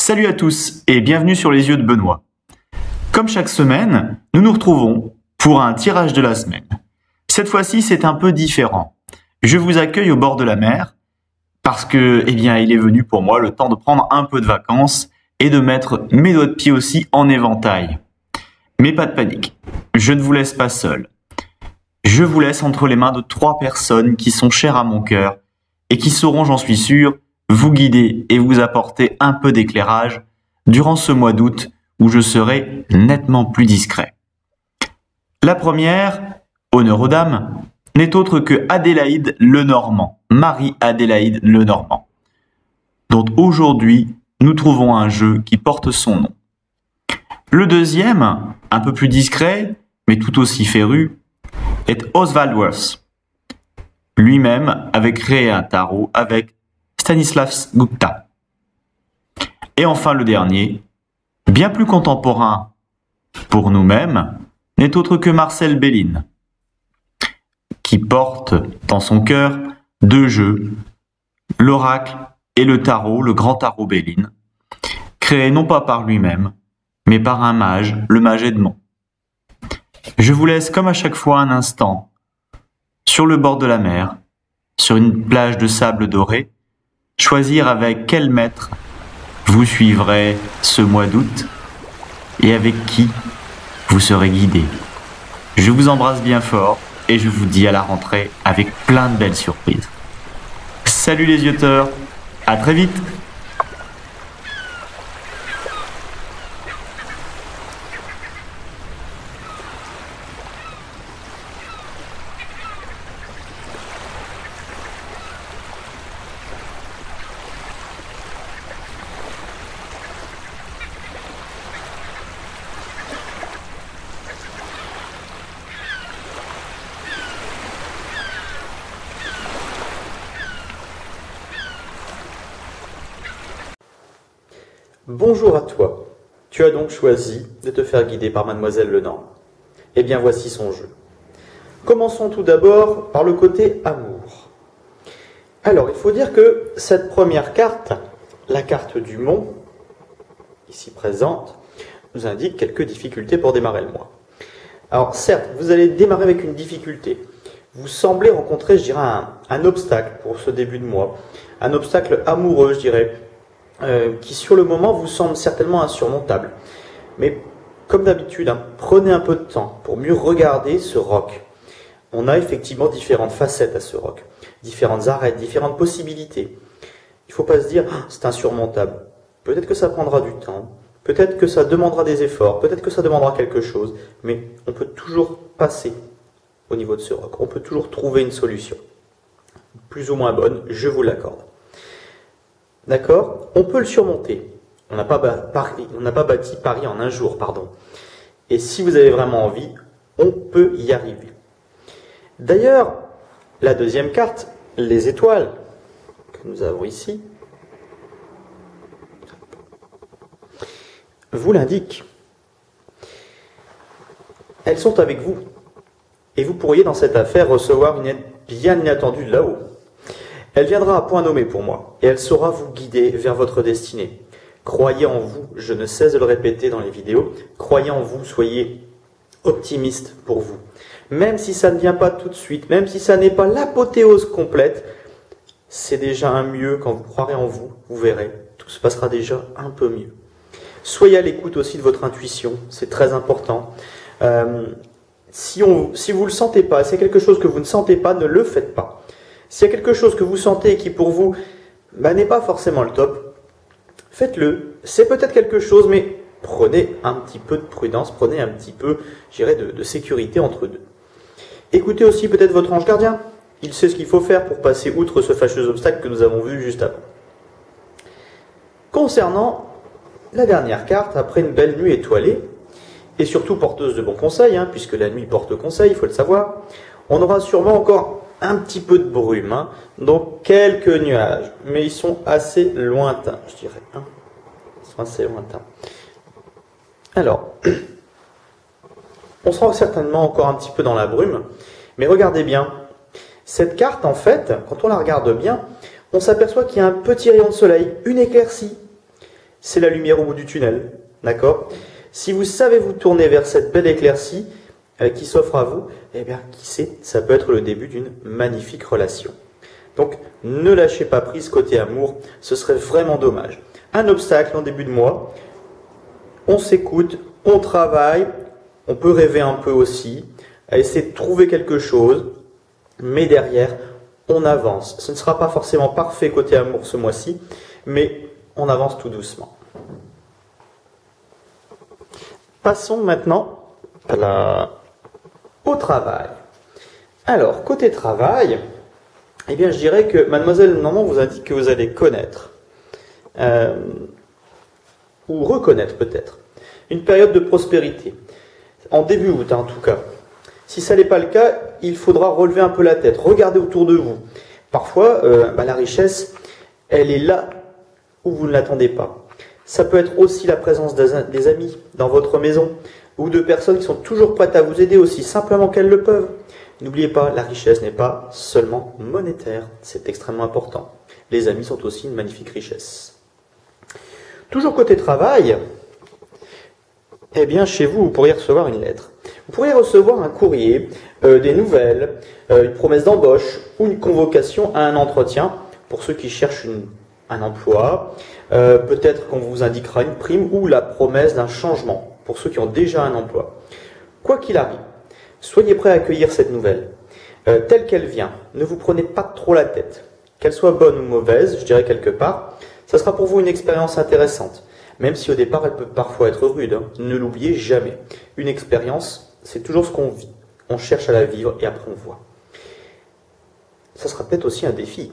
Salut à tous et bienvenue sur les yeux de Benoît. Comme chaque semaine, nous nous retrouvons pour un tirage de la semaine. Cette fois-ci, c'est un peu différent. Je vous accueille au bord de la mer parce que, il est venu pour moi le temps de prendre un peu de vacances et de mettre mes doigts de pied aussi en éventail. Mais pas de panique, je ne vous laisse pas seul. Je vous laisse entre les mains de 3 personnes qui sont chères à mon cœur et qui sauront, j'en suis sûr, vous guider et vous apporter un peu d'éclairage durant ce mois d'août où je serai nettement plus discret. La première, honneur aux dames, n'est autre que Adélaïde Lenormand, Marie-Adélaïde Lenormand, dont aujourd'hui nous trouvons un jeu qui porte son nom. Le deuxième, un peu plus discret, mais tout aussi féru, est Oswald Worth. Lui-même avait créé un tarot avec Stanislas Gupta. Et enfin le dernier, bien plus contemporain pour nous-mêmes, n'est autre que Marcel Bélin, qui porte dans son cœur 2 jeux, l'oracle et le tarot, le grand tarot Bélin, créé non pas par lui-même, mais par un mage, le mage Edmond. Je vous laisse comme à chaque fois un instant, sur le bord de la mer, sur une plage de sable doré, choisir avec quel maître vous suivrez ce mois d'août et avec qui vous serez guidé. Je vous embrasse bien fort et je vous dis à la rentrée avec plein de belles surprises. Salut les youteurs, à très vite. Bonjour à toi. Tu as donc choisi de te faire guider par Mademoiselle Lenormand. Eh bien, voici son jeu. Commençons tout d'abord par le côté amour. Alors, il faut dire que cette première carte, la carte du mont, ici présente, nous indique quelques difficultés pour démarrer le mois. Alors, certes, vous allez démarrer avec une difficulté. Vous semblez rencontrer, je dirais, un obstacle pour ce début de mois. Un obstacle amoureux, je dirais, qui sur le moment vous semble certainement insurmontable. Mais comme d'habitude, prenez un peu de temps pour mieux regarder ce roc. On a effectivement différentes facettes à ce roc, différentes arêtes, différentes possibilités. Il ne faut pas se dire « c'est insurmontable ». Peut-être que ça prendra du temps, peut-être que ça demandera des efforts, peut-être que ça demandera quelque chose, mais on peut toujours passer au niveau de ce roc. On peut toujours trouver une solution. Plus ou moins bonne, je vous l'accorde. D'accord? On peut le surmonter. On n'a pas bâti Paris en un jour, pardon. Et si vous avez vraiment envie, on peut y arriver. D'ailleurs, la deuxième carte, les étoiles, que nous avons ici, vous l'indique. Elles sont avec vous. Et vous pourriez dans cette affaire recevoir une aide bien inattendue de là-haut. Elle viendra à point nommé pour moi, et elle saura vous guider vers votre destinée. Croyez en vous, je ne cesse de le répéter dans les vidéos, croyez en vous, soyez optimiste pour vous. Même si ça ne vient pas tout de suite, même si ça n'est pas l'apothéose complète, c'est déjà un mieux quand vous croirez en vous, vous verrez, tout se passera déjà un peu mieux. Soyez à l'écoute aussi de votre intuition, c'est très important. Si vous ne le sentez pas, si c'est quelque chose que vous ne sentez pas, ne le faites pas. S'il y a quelque chose que vous sentez et qui pour vous n'est pas forcément le top, faites-le. C'est peut-être quelque chose, mais prenez un petit peu de prudence, prenez un petit peu, je dirais, de sécurité entre deux. Écoutez aussi peut-être votre ange gardien. Il sait ce qu'il faut faire pour passer outre ce fâcheux obstacle que nous avons vu juste avant. Concernant la dernière carte, après une belle nuit étoilée, et surtout porteuse de bons conseils, puisque la nuit porte conseil, il faut le savoir, on aura sûrement encore un petit peu de brume, donc quelques nuages, mais ils sont assez lointains, je dirais. Ils sont assez lointains. Alors, on sera certainement encore un petit peu dans la brume, mais regardez bien. Cette carte, en fait, quand on la regarde bien, on s'aperçoit qu'il y a un petit rayon de soleil, une éclaircie. c'est la lumière au bout du tunnel. D'accord? Si vous savez vous tourner vers cette belle éclaircie qui s'offre à vous, eh bien, qui sait, ça peut être le début d'une magnifique relation. Donc, ne lâchez pas prise côté amour, ce serait vraiment dommage. Un obstacle en début de mois, on s'écoute, on travaille, on peut rêver un peu aussi, à essayer de trouver quelque chose, mais derrière, on avance. Ce ne sera pas forcément parfait côté amour ce mois-ci, mais on avance tout doucement. Passons maintenant au travail. Alors, côté travail, eh bien, je dirais que Mademoiselle Normand vous indique que vous allez connaître, ou reconnaître peut-être, une période de prospérité. En début août, en tout cas. Si ça n'est pas le cas, il faudra relever un peu la tête, regarder autour de vous. Parfois, la richesse, elle est là où vous ne l'attendez pas. Ça peut être aussi la présence des amis dans votre maison, ou de personnes qui sont toujours prêtes à vous aider aussi, simplement qu'elles le peuvent. N'oubliez pas, la richesse n'est pas seulement monétaire, c'est extrêmement important. Les amis sont aussi une magnifique richesse. Toujours côté travail, eh bien chez vous, vous pourriez recevoir une lettre. Vous pourriez recevoir un courrier, des nouvelles, une promesse d'embauche ou une convocation à un entretien pour ceux qui cherchent un emploi. Peut-être qu'on vous indiquera une prime ou la promesse d'un changement pour ceux qui ont déjà un emploi. Quoi qu'il arrive, soyez prêts à accueillir cette nouvelle, telle qu'elle vient. Ne vous prenez pas trop la tête. Qu'elle soit bonne ou mauvaise, je dirais quelque part, ça sera pour vous une expérience intéressante. Même si au départ, elle peut parfois être rude. Hein. Ne l'oubliez jamais. Une expérience, c'est toujours ce qu'on vit. On cherche à la vivre et après on voit. Ça sera peut-être aussi un défi.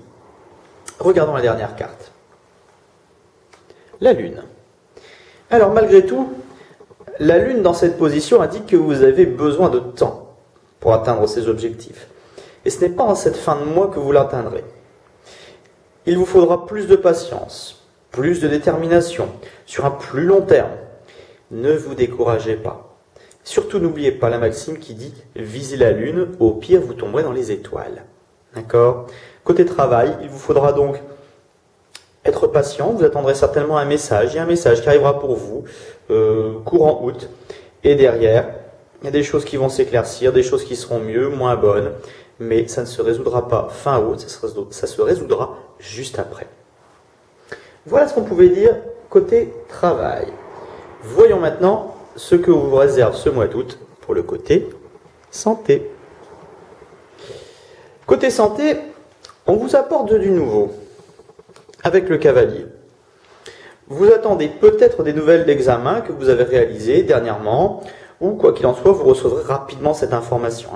Regardons la dernière carte. La Lune. Alors malgré tout, la Lune dans cette position indique que vous avez besoin de temps pour atteindre ces objectifs. Et ce n'est pas en cette fin de mois que vous l'atteindrez. Il vous faudra plus de patience, plus de détermination, sur un plus long terme. Ne vous découragez pas. Surtout n'oubliez pas la maxime qui dit « Visez la Lune, au pire vous tomberez dans les étoiles ». D'accord? Côté travail, il vous faudra donc être patient, vous attendrez certainement un message. Il y a un message qui arrivera pour vous, courant août. Et derrière, il y a des choses qui vont s'éclaircir, des choses qui seront mieux, moins bonnes. Mais ça ne se résoudra pas fin août, ça se résoudra juste après. Voilà ce qu'on pouvait dire côté travail. Voyons maintenant ce que vous réserve ce mois d'août pour le côté santé. Côté santé, on vous apporte du nouveau avec le cavalier. Vous attendez peut-être des nouvelles d'examen que vous avez réalisées dernièrement, ou quoi qu'il en soit, vous recevrez rapidement cette information.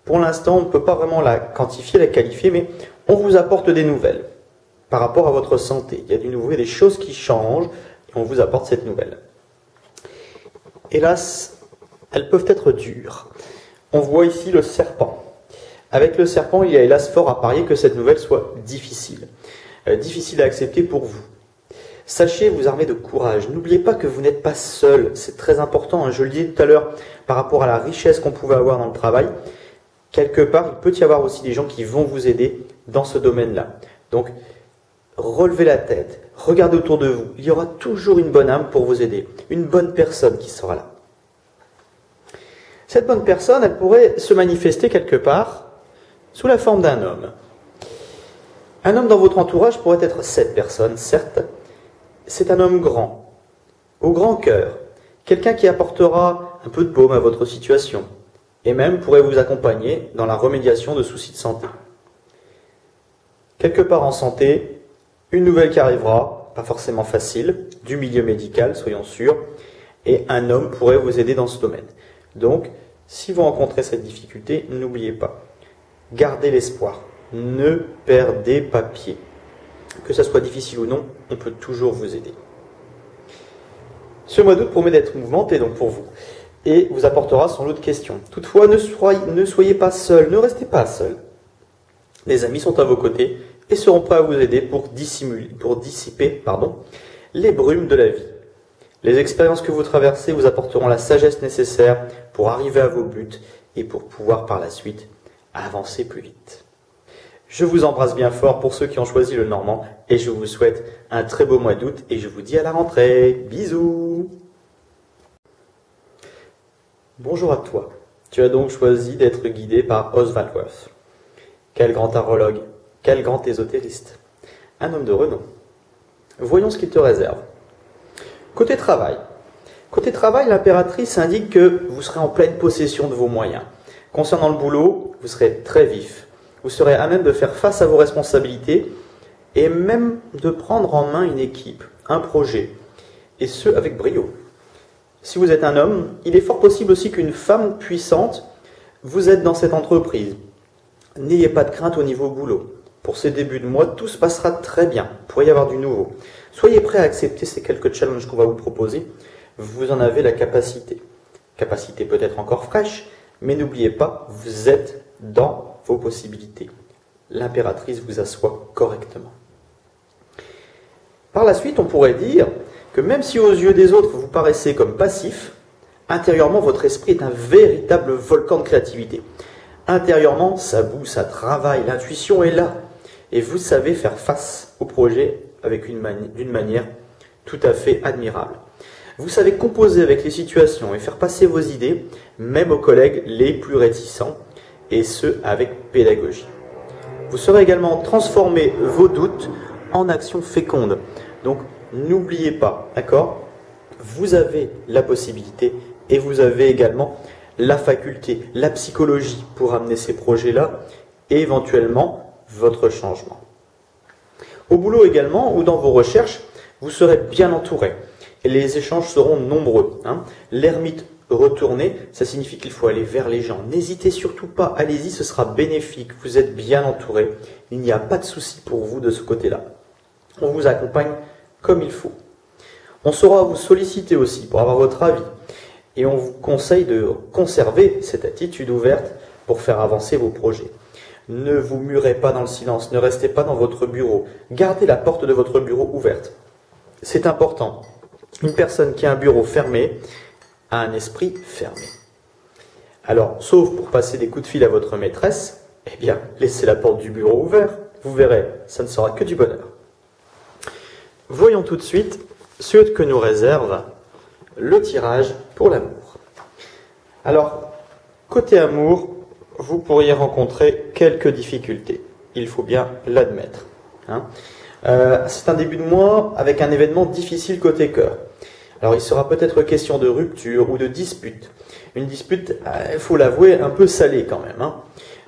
Pour l'instant, on ne peut pas vraiment la quantifier, la qualifier, mais on vous apporte des nouvelles par rapport à votre santé. Il y a du nouveau, il y a des choses qui changent, et on vous apporte cette nouvelle. Hélas, elles peuvent être dures. On voit ici le serpent. Avec le serpent, il y a hélas fort à parier que cette nouvelle soit difficile. Difficile à accepter pour vous. Sachez vous armer de courage. N'oubliez pas que vous n'êtes pas seul. C'est très important. Je le disais tout à l'heure par rapport à la richesse qu'on pouvait avoir dans le travail. Quelque part, il peut y avoir aussi des gens qui vont vous aider dans ce domaine-là. Donc, relevez la tête. Regardez autour de vous. Il y aura toujours une bonne âme pour vous aider. Une bonne personne qui sera là. Cette bonne personne, elle pourrait se manifester quelque part sous la forme d'un homme. Un homme dans votre entourage pourrait être cette personne, certes. C'est un homme grand, au grand cœur, quelqu'un qui apportera un peu de baume à votre situation, et même pourrait vous accompagner dans la remédiation de soucis de santé. Quelque part en santé, une nouvelle qui arrivera, pas forcément facile, du milieu médical, soyons sûrs, et un homme pourrait vous aider dans ce domaine. Donc, si vous rencontrez cette difficulté, n'oubliez pas, gardez l'espoir, ne perdez pas pied. Que ça soit difficile ou non, on peut toujours vous aider. Ce mois d'août promet d'être mouvementé donc pour vous et vous apportera sans doute questions. Toutefois, ne soyez pas seul, ne restez pas seul. Les amis sont à vos côtés et seront prêts à vous aider pour dissiper les brumes de la vie. Les expériences que vous traversez vous apporteront la sagesse nécessaire pour arriver à vos buts et pour pouvoir par la suite avancer plus vite. Je vous embrasse bien fort pour ceux qui ont choisi le normand et je vous souhaite un très beau mois d'août et je vous dis à la rentrée. Bisous. Bonjour à toi. Tu as donc choisi d'être guidé par Oswald Wirth. Quel grand tarologue, quel grand ésotériste. Un homme de renom. Voyons ce qu'il te réserve. Côté travail. Côté travail, l'impératrice indique que vous serez en pleine possession de vos moyens. Concernant le boulot, vous serez très vif. Vous serez à même de faire face à vos responsabilités et même de prendre en main une équipe, un projet, et ce avec brio. Si vous êtes un homme, il est fort possible aussi qu'une femme puissante vous aide dans cette entreprise. N'ayez pas de crainte au niveau boulot. Pour ces débuts de mois, tout se passera très bien. Il pourrait y avoir du nouveau. Soyez prêts à accepter ces quelques challenges qu'on va vous proposer. Vous en avez la capacité. Capacité peut-être encore fraîche, mais n'oubliez pas, vous êtes dans vos possibilités. L'impératrice vous assoit correctement. Par la suite, on pourrait dire que même si aux yeux des autres vous paraissez comme passif, intérieurement votre esprit est un véritable volcan de créativité. Intérieurement, ça boue, ça travaille, l'intuition est là. Et vous savez faire face au projet d'une manière tout à fait admirable. Vous savez composer avec les situations et faire passer vos idées, même aux collègues les plus réticents, et ce avec pédagogie. Vous saurez également transformer vos doutes en actions fécondes. Donc, n'oubliez pas, d'accord? Vous avez la possibilité et vous avez également la faculté, la psychologie pour amener ces projets-là et éventuellement votre changement. Au boulot également ou dans vos recherches, vous serez bien entouré et les échanges seront nombreux. L'ermite retourné, ça signifie qu'il faut aller vers les gens. N'hésitez surtout pas, allez-y, ce sera bénéfique, vous êtes bien entouré, il n'y a pas de souci pour vous de ce côté-là. On vous accompagne comme il faut. On saura vous solliciter aussi pour avoir votre avis. Et on vous conseille de conserver cette attitude ouverte pour faire avancer vos projets. Ne vous murez pas dans le silence, ne restez pas dans votre bureau. Gardez la porte de votre bureau ouverte. C'est important. Une personne qui a un bureau fermé a un esprit fermé. Alors, sauf pour passer des coups de fil à votre maîtresse, eh bien, laissez la porte du bureau ouverte. Vous verrez, ça ne sera que du bonheur. Voyons tout de suite ce que nous réserve le tirage pour l'amour. Alors, côté amour, vous pourriez rencontrer quelques difficultés. Il faut bien l'admettre. C'est un début de mois avec un événement difficile côté cœur. Alors, il sera peut-être question de rupture ou de dispute. Une dispute, il faut l'avouer, un peu salée quand même,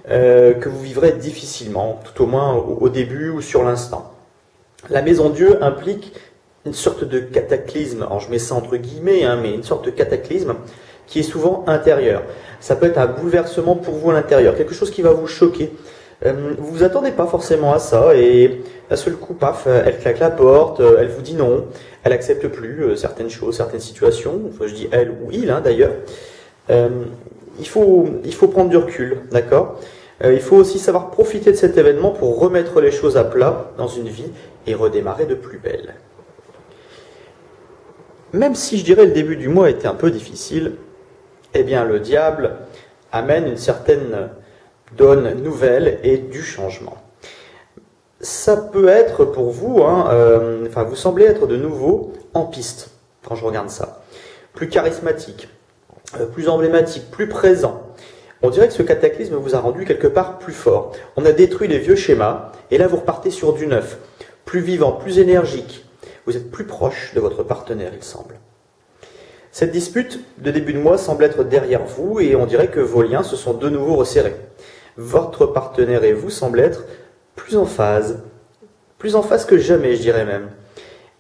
que vous vivrez difficilement, tout au moins au début ou sur l'instant. La maison Dieu implique une sorte de cataclysme, alors je mets ça entre guillemets, mais une sorte de cataclysme qui est souvent intérieur. Ça peut être un bouleversement pour vous à l'intérieur, quelque chose qui va vous choquer. Vous vous attendez pas forcément à ça et d'un seul coup, paf, elle claque la porte, elle vous dit non, elle accepte plus certaines choses, certaines situations, enfin je dis elle ou il d'ailleurs. Il faut prendre du recul, d'accord ? Il faut aussi savoir profiter de cet événement pour remettre les choses à plat dans une vie et redémarrer de plus belle. Même si je dirais le début du mois était un peu difficile, eh bien le diable amène une certaine donne nouvelle et du changement. Ça peut être pour vous, vous semblez être de nouveau en piste quand je regarde ça. Plus charismatique, plus emblématique, plus présent. On dirait que ce cataclysme vous a rendu quelque part plus fort. On a détruit les vieux schémas et là vous repartez sur du neuf, plus vivant, plus énergique. Vous êtes plus proche de votre partenaire, il semble. Cette dispute de début de mois semble être derrière vous et on dirait que vos liens se sont de nouveau resserrés. Votre partenaire et vous semblent être plus en phase que jamais, je dirais même.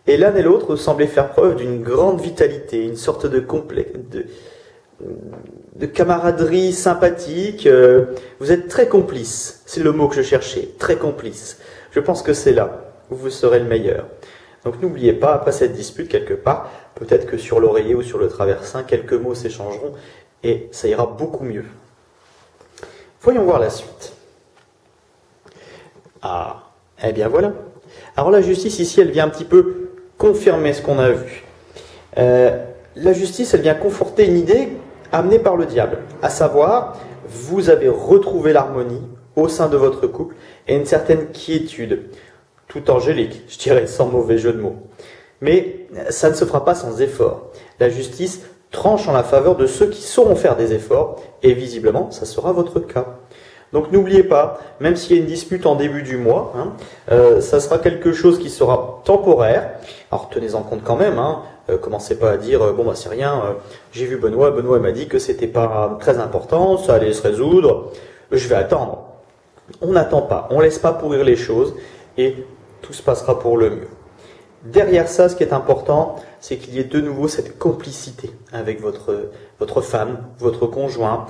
Et l'un et l'autre semblez faire preuve d'une grande vitalité, une sorte de camaraderie sympathique. Vous êtes très complices, c'est le mot que je cherchais, très complices. Je pense que c'est là où vous serez le meilleur. Donc n'oubliez pas, après cette dispute quelque part, peut-être que sur l'oreiller ou sur le traversin, quelques mots s'échangeront et ça ira beaucoup mieux. Voyons voir la suite. Ah, eh bien voilà. Alors la justice ici, elle vient un petit peu confirmer ce qu'on a vu. La justice, elle vient conforter une idée amenée par le diable, à savoir, vous avez retrouvé l'harmonie au sein de votre couple et une certaine quiétude, tout angélique, je dirais, sans mauvais jeu de mots. Mais ça ne se fera pas sans effort. La justice tranche en la faveur de ceux qui sauront faire des efforts, et visiblement, ça sera votre cas. Donc n'oubliez pas, même s'il y a une dispute en début du mois, ça sera quelque chose qui sera temporaire. Alors tenez-en compte quand même, commencez pas à dire bon bah c'est rien, j'ai vu Benoît m'a dit que c'était pas très important, ça allait se résoudre, je vais attendre. On n'attend pas, on laisse pas pourrir les choses et tout se passera pour le mieux. Derrière ça, ce qui est important, c'est qu'il y ait de nouveau cette complicité avec votre femme, votre conjointe,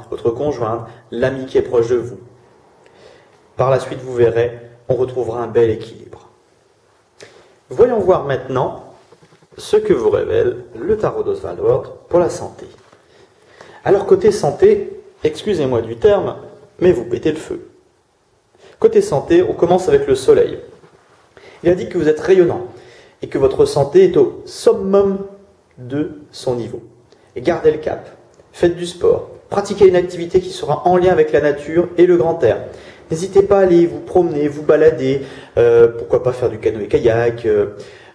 l'ami qui est proche de vous. Par la suite, vous verrez, on retrouvera un bel équilibre. Voyons voir maintenant ce que vous révèle le tarot d'Oswald pour la santé. Alors côté santé, excusez-moi du terme, mais vous pétez le feu. Côté santé, on commence avec le soleil. Il a dit que vous êtes rayonnant et que votre santé est au summum de son niveau. Et gardez le cap, faites du sport, pratiquez une activité qui sera en lien avec la nature et le grand air. N'hésitez pas à aller vous promener, vous balader, pourquoi pas faire du canoë-kayak,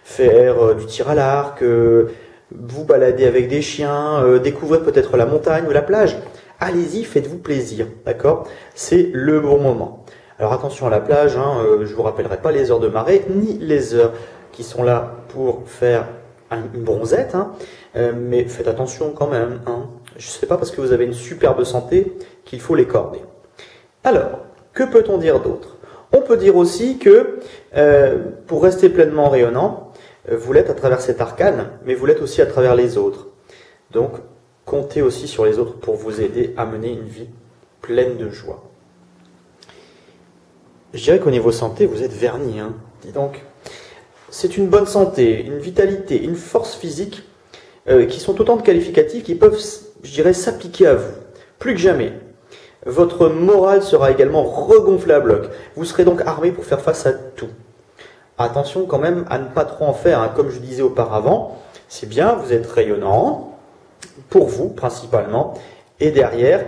faire du tir à l'arc, vous balader avec des chiens, découvrir peut-être la montagne ou la plage. Allez-y, faites-vous plaisir, d'accord? C'est le bon moment. Alors attention à la plage, je ne vous rappellerai pas les heures de marée, ni les heures qui sont là pour faire une bronzette, mais faites attention quand même. Je ne sais pas parce que vous avez une superbe santé qu'il faut les corner. Alors, que peut-on dire d'autre? On peut dire aussi que pour rester pleinement rayonnant, vous l'êtes à travers cet arcane, mais vous l'êtes aussi à travers les autres. Donc, comptez aussi sur les autres pour vous aider à mener une vie pleine de joie. Je dirais qu'au niveau santé, vous êtes verni. Dis donc, c'est une bonne santé, une vitalité, une force physique qui sont autant de qualificatifs qui peuvent, je dirais, s'appliquer à vous. Plus que jamais. Votre morale sera également regonflée à bloc. Vous serez donc armé pour faire face à tout. Attention quand même à ne pas trop en faire. Comme je disais auparavant, c'est bien, vous êtes rayonnant, pour vous principalement, et derrière,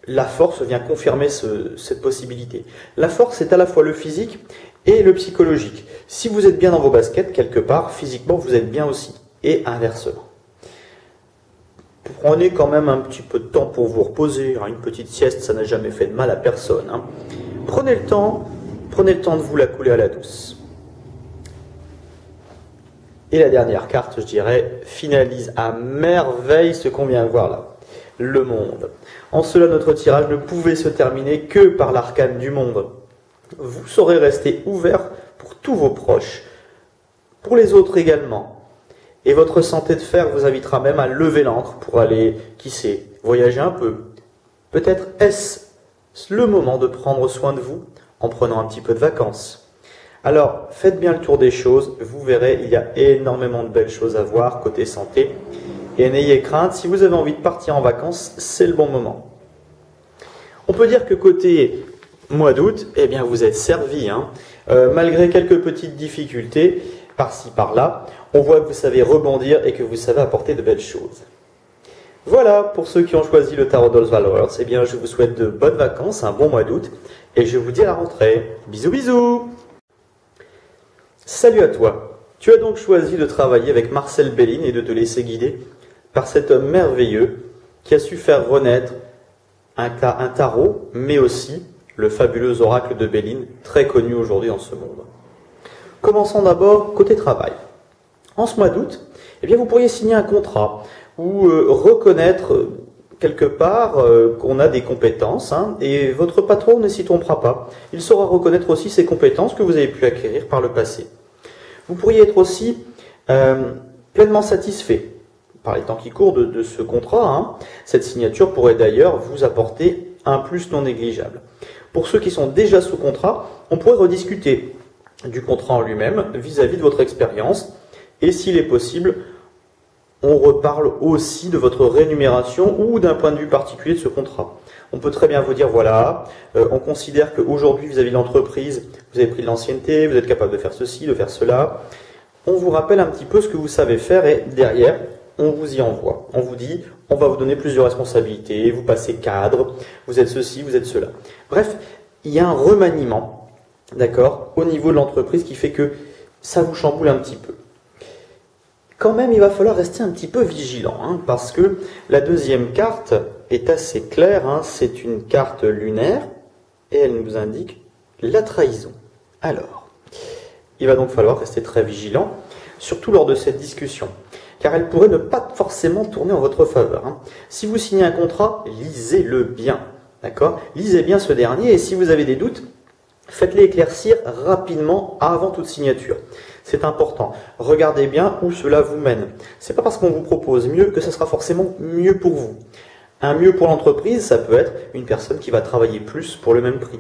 la force vient confirmer cette possibilité. La force, c'est à la fois le physique et le psychologique. Si vous êtes bien dans vos baskets, quelque part, physiquement, vous êtes bien aussi. Et inversement. Prenez quand même un petit peu de temps pour vous reposer. Une petite sieste, ça n'a jamais fait de mal à personne. Prenez le temps de vous la couler à la douce. Et la dernière carte, je dirais, finalise à merveille ce qu'on vient de voir là. Le monde. En cela, notre tirage ne pouvait se terminer que par l'arcane du monde. Vous saurez rester ouvert pour tous vos proches, pour les autres également. Et votre santé de fer vous invitera même à lever l'ancre pour aller, qui sait, voyager un peu. Peut-être est-ce le moment de prendre soin de vous en prenant un petit peu de vacances. Alors, faites bien le tour des choses, vous verrez, il y a énormément de belles choses à voir côté santé. Et n'ayez crainte, si vous avez envie de partir en vacances, c'est le bon moment. On peut dire que côté mois d'août, eh bien vous êtes servi. Malgré quelques petites difficultés, par-ci, par-là, on voit que vous savez rebondir et que vous savez apporter de belles choses. Voilà, pour ceux qui ont choisi le tarot d'Oswald, eh bien je vous souhaite de bonnes vacances, un bon mois d'août, et je vous dis à la rentrée. Bisous bisous. Salut à toi. Tu as donc choisi de travailler avec Marcel Belline et de te laisser guider par cet homme merveilleux qui a su faire renaître un tarot, mais aussi le fabuleux oracle de Belline, très connu aujourd'hui dans ce monde. Commençons d'abord côté travail. En ce mois d'août, eh bien vous pourriez signer un contrat ou reconnaître quelque part qu'on a des compétences et votre patron ne s'y trompera pas. Il saura reconnaître aussi ces compétences que vous avez pu acquérir par le passé. Vous pourriez être aussi pleinement satisfait par les temps qui courent de ce contrat. Cette signature pourrait d'ailleurs vous apporter un plus non négligeable. Pour ceux qui sont déjà sous contrat, on pourrait rediscuter du contrat en lui-même vis-à-vis de votre expérience et s'il est possible, on reparle aussi de votre rémunération ou d'un point de vue particulier de ce contrat. On peut très bien vous dire, voilà, on considère qu'aujourd'hui vis-à-vis de l'entreprise, vous avez pris de l'ancienneté, vous êtes capable de faire ceci, de faire cela. On vous rappelle un petit peu ce que vous savez faire et derrière, on vous y envoie. On vous dit, on va vous donner plusieurs responsabilités, vous passez cadre, vous êtes ceci, vous êtes cela. Bref, il y a un remaniement, d'accord, au niveau de l'entreprise qui fait que ça vous chamboule un petit peu. Quand même, il va falloir rester un petit peu vigilant, hein, parce que la deuxième carte est assez claire, hein, c'est une carte lunaire, et elle nous indique la trahison. Alors, il va donc falloir rester très vigilant, surtout lors de cette discussion, car elle pourrait ne pas forcément tourner en votre faveur. Hein. Si vous signez un contrat, lisez-le bien, d'accord? Lisez bien ce dernier, et si vous avez des doutes, faites-les éclaircir rapidement avant toute signature. C'est important. Regardez bien où cela vous mène. C'est pas parce qu'on vous propose mieux que ça sera forcément mieux pour vous. Un mieux pour l'entreprise, ça peut être une personne qui va travailler plus pour le même prix.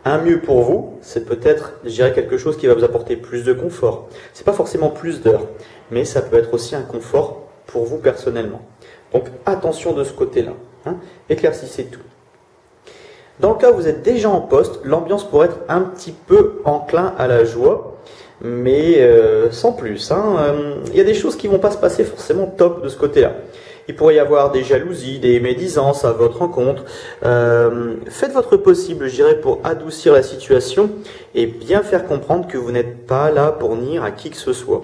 Un mieux pour vous, c'est peut-être, je dirais, quelque chose qui va vous apporter plus de confort. C'est pas forcément plus d'heures, mais ça peut être aussi un confort pour vous personnellement. Donc attention de ce côté-là. Hein. Éclaircissez tout. Dans le cas où vous êtes déjà en poste, l'ambiance pourrait être un petit peu enclin à la joie, mais sans plus. Hein. Il y a des choses qui ne vont pas se passer forcément top de ce côté-là. Il pourrait y avoir des jalousies, des médisances à votre encontre. Faites votre possible, je dirais, pour adoucir la situation et bien faire comprendre que vous n'êtes pas là pour nuire à qui que ce soit.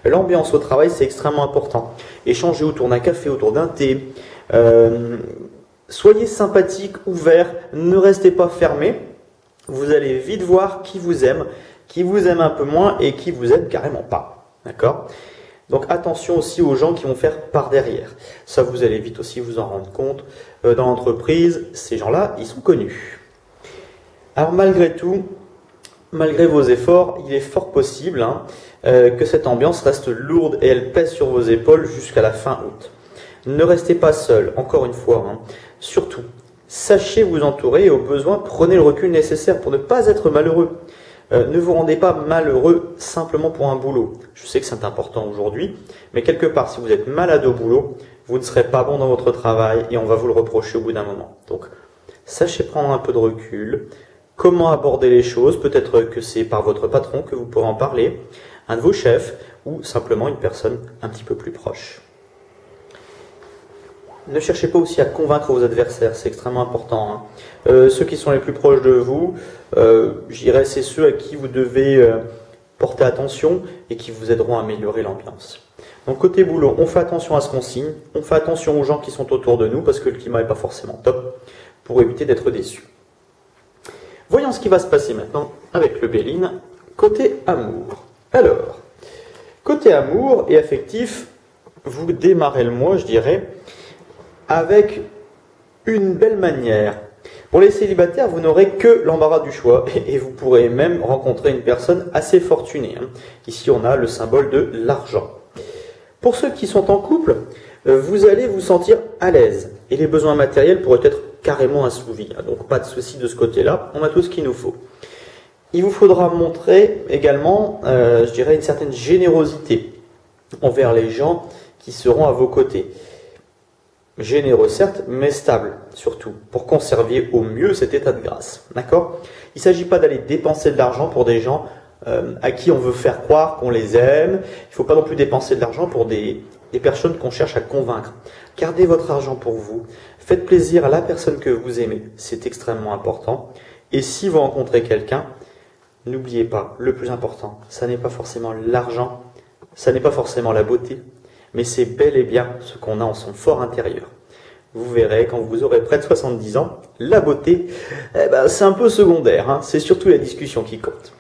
L'ambiance au travail, c'est extrêmement important. Échangez autour d'un café, autour d'un thé. Soyez sympathique, ouvert, ne restez pas fermé. Vous allez vite voir qui vous aime un peu moins et qui vous aime carrément pas. D'accord ? Donc attention aussi aux gens qui vont faire par derrière. Ça, vous allez vite aussi vous en rendre compte. Dans l'entreprise, ces gens-là, ils sont connus. Alors malgré tout, malgré vos efforts, il est fort possible que cette ambiance reste lourde et elle pèse sur vos épaules jusqu'à la fin août. Ne restez pas seul, encore une fois. Surtout, sachez vous entourer et au besoin, prenez le recul nécessaire pour ne pas être malheureux. Ne vous rendez pas malheureux simplement pour un boulot. Je sais que c'est important aujourd'hui, mais quelque part, si vous êtes malade au boulot, vous ne serez pas bon dans votre travail et on va vous le reprocher au bout d'un moment. Donc, sachez prendre un peu de recul. Comment aborder les choses? Peut-être que c'est par votre patron que vous pourrez en parler, un de vos chefs ou simplement une personne un petit peu plus proche. Ne cherchez pas aussi à convaincre vos adversaires, c'est extrêmement important. Ceux qui sont les plus proches de vous, je dirais c'est ceux à qui vous devez porter attention et qui vous aideront à améliorer l'ambiance. Donc côté boulot, on fait attention à ce qu'on signe, on fait attention aux gens qui sont autour de nous parce que le climat n'est pas forcément top pour éviter d'être déçu. Voyons ce qui va se passer maintenant avec le Béline côté amour. Alors, côté amour et affectif, vous démarrez le mois, je dirais, avec une belle manière. Pour les célibataires, vous n'aurez que l'embarras du choix et vous pourrez même rencontrer une personne assez fortunée. Ici, on a le symbole de l'argent. Pour ceux qui sont en couple, vous allez vous sentir à l'aise et les besoins matériels pourraient être carrément assouvis. Donc pas de souci de ce côté-là, on a tout ce qu'il nous faut. Il vous faudra montrer également, je dirais, une certaine générosité envers les gens qui seront à vos côtés. Généreux certes, mais stable surtout, pour conserver au mieux cet état de grâce. D'accord ? Il ne s'agit pas d'aller dépenser de l'argent pour des gens à qui on veut faire croire qu'on les aime. Il ne faut pas non plus dépenser de l'argent pour des personnes qu'on cherche à convaincre. Gardez votre argent pour vous. Faites plaisir à la personne que vous aimez. C'est extrêmement important. Et si vous rencontrez quelqu'un, n'oubliez pas, le plus important, ça n'est pas forcément l'argent, ça n'est pas forcément la beauté, mais c'est bel et bien ce qu'on a en son fort intérieur. Vous verrez, quand vous aurez près de 70 ans, la beauté, c'est un peu secondaire, c'est surtout la discussion qui compte.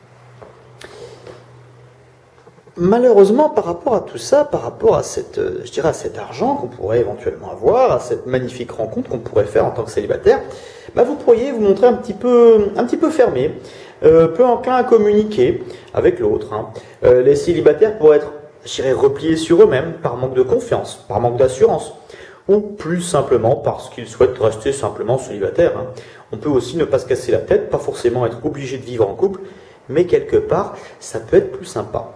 Malheureusement, par rapport à tout ça, par rapport à cet argent qu'on pourrait éventuellement avoir, à cette magnifique rencontre qu'on pourrait faire en tant que célibataire, vous pourriez vous montrer un petit peu fermé, peu enclin à communiquer avec l'autre. Les célibataires pourraient être, je dirais, repliés sur eux-mêmes par manque de confiance, par manque d'assurance, ou plus simplement parce qu'ils souhaitent rester simplement célibataires. On peut aussi ne pas se casser la tête, pas forcément être obligé de vivre en couple, mais quelque part, ça peut être plus sympa.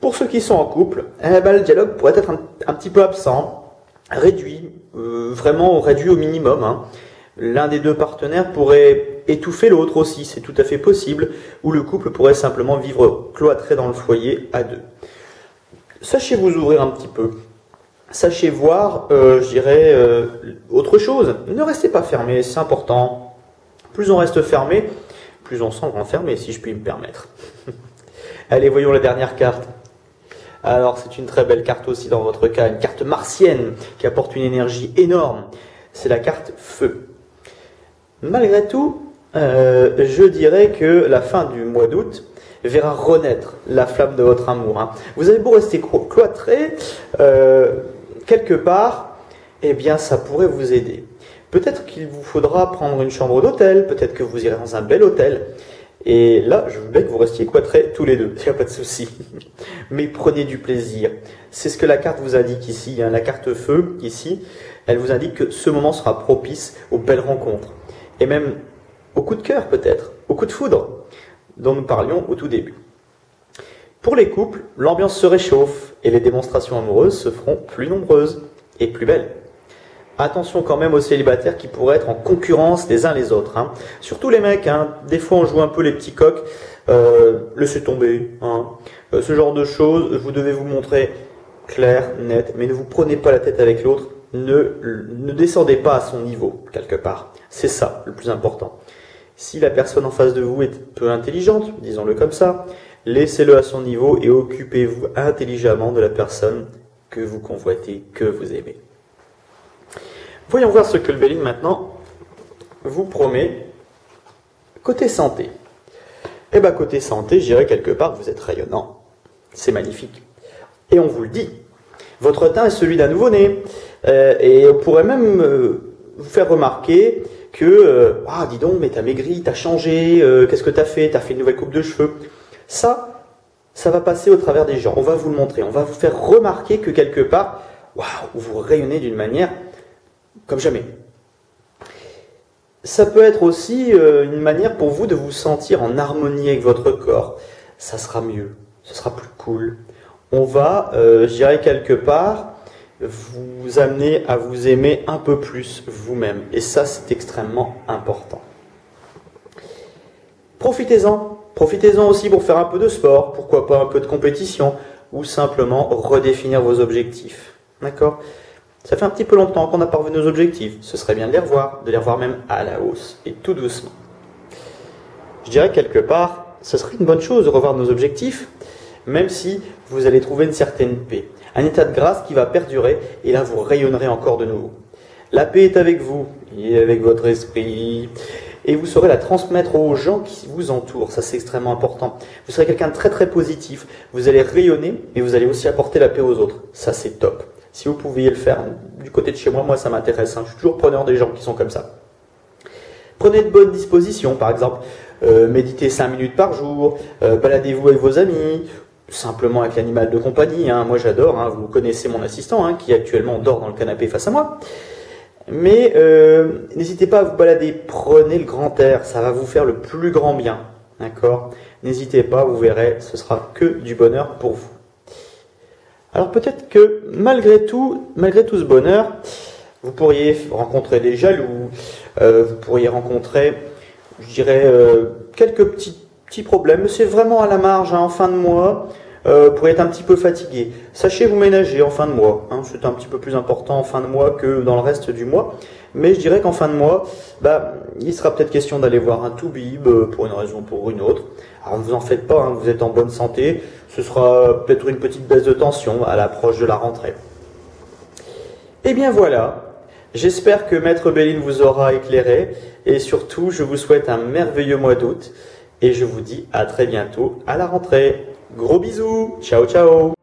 Pour ceux qui sont en couple, le dialogue pourrait être un petit peu absent, réduit, vraiment réduit au minimum. L'un des deux partenaires pourrait étouffer l'autre aussi, c'est tout à fait possible, ou le couple pourrait simplement vivre cloîtré dans le foyer à deux. Sachez vous ouvrir un petit peu, sachez voir, autre chose. Ne restez pas fermé, c'est important. Plus on reste fermé, plus on semble renfermé, si je puis me permettre. Allez, voyons la dernière carte. Alors, c'est une très belle carte aussi dans votre cas, une carte martienne qui apporte une énergie énorme. C'est la carte feu. Malgré tout, je dirais que la fin du mois d'août verra renaître la flamme de votre amour. Hein. Vous avez beau rester cloîtré, quelque part, eh bien, ça pourrait vous aider. Peut-être qu'il vous faudra prendre une chambre d'hôtel, peut-être que vous irez dans un bel hôtel. Et là, je veux bien que vous restiez cloîtrés tous les deux, il n'y a pas de souci. Mais prenez du plaisir. C'est ce que la carte vous indique ici. Hein. La carte feu, ici, elle vous indique que ce moment sera propice aux belles rencontres. Et même au coup de cœur peut-être, au coup de foudre, dont nous parlions au tout début. Pour les couples, l'ambiance se réchauffe et les démonstrations amoureuses se feront plus nombreuses et plus belles. Attention quand même aux célibataires qui pourraient être en concurrence les uns les autres. Hein. Surtout les mecs, hein. Des fois on joue un peu les petits coqs, laissez tomber. Hein. Ce genre de choses, vous devez vous montrer clair, net, mais ne vous prenez pas la tête avec l'autre, ne descendez pas à son niveau, quelque part. C'est ça le plus important. Si la personne en face de vous est peu intelligente, disons-le comme ça, laissez-le à son niveau et occupez-vous intelligemment de la personne que vous convoitez, que vous aimez. Voyons voir ce que le Béline maintenant vous promet côté santé. Eh bien côté santé, je dirais quelque part que vous êtes rayonnant. C'est magnifique. Et on vous le dit, votre teint est celui d'un nouveau-né. Et on pourrait même vous faire remarquer que ah dis donc, mais t'as maigri, t'as changé, qu'est-ce que t'as fait une nouvelle coupe de cheveux. Ça va passer au travers des gens. On va vous le montrer, on va vous faire remarquer que quelque part, waouh, vous rayonnez d'une manière comme jamais. Ça peut être aussi une manière pour vous de vous sentir en harmonie avec votre corps. Ça sera mieux, ce sera plus cool. On va, je dirais quelque part, vous amener à vous aimer un peu plus vous-même. Et ça, c'est extrêmement important. Profitez-en. Profitez-en aussi pour faire un peu de sport, pourquoi pas un peu de compétition, ou simplement redéfinir vos objectifs. D'accord ? Ça fait un petit peu longtemps qu'on n'a pas revu nos objectifs. Ce serait bien de les revoir même à la hausse, et tout doucement. Je dirais quelque part, ce serait une bonne chose de revoir nos objectifs, même si vous allez trouver une certaine paix. Un état de grâce qui va perdurer, et là vous rayonnerez encore de nouveau. La paix est avec vous, et avec votre esprit, et vous saurez la transmettre aux gens qui vous entourent. Ça, c'est extrêmement important. Vous serez quelqu'un de très très positif, vous allez rayonner, et vous allez aussi apporter la paix aux autres. Ça, c'est top. Si vous pouviez le faire du côté de chez moi, moi ça m'intéresse. Hein. Je suis toujours preneur des gens qui sont comme ça. Prenez de bonnes dispositions, par exemple, méditez 5 minutes par jour, baladez-vous avec vos amis, simplement avec l'animal de compagnie. Hein. Moi j'adore, hein. Vous connaissez mon assistant hein, qui actuellement dort dans le canapé face à moi. Mais n'hésitez pas à vous balader, prenez le grand air, ça va vous faire le plus grand bien. D'accord ? N'hésitez pas, vous verrez, ce sera que du bonheur pour vous. Alors peut-être que malgré tout ce bonheur, vous pourriez rencontrer des jaloux, vous pourriez rencontrer, je dirais, quelques petits problèmes. C'est vraiment à la marge, hein, en fin de mois, vous pourriez être un petit peu fatigué. Sachez vous ménager en fin de mois. Hein, c'est un petit peu plus important en fin de mois que dans le reste du mois. Mais je dirais qu'en fin de mois, il sera peut-être question d'aller voir un toubib pour une raison ou pour une autre. Alors ne vous en faites pas, hein, vous êtes en bonne santé. Ce sera peut-être une petite baisse de tension à l'approche de la rentrée. Et bien voilà. J'espère que Maître Béline vous aura éclairé. Et surtout, je vous souhaite un merveilleux mois d'août. Et je vous dis à très bientôt à la rentrée. Gros bisous. Ciao, ciao.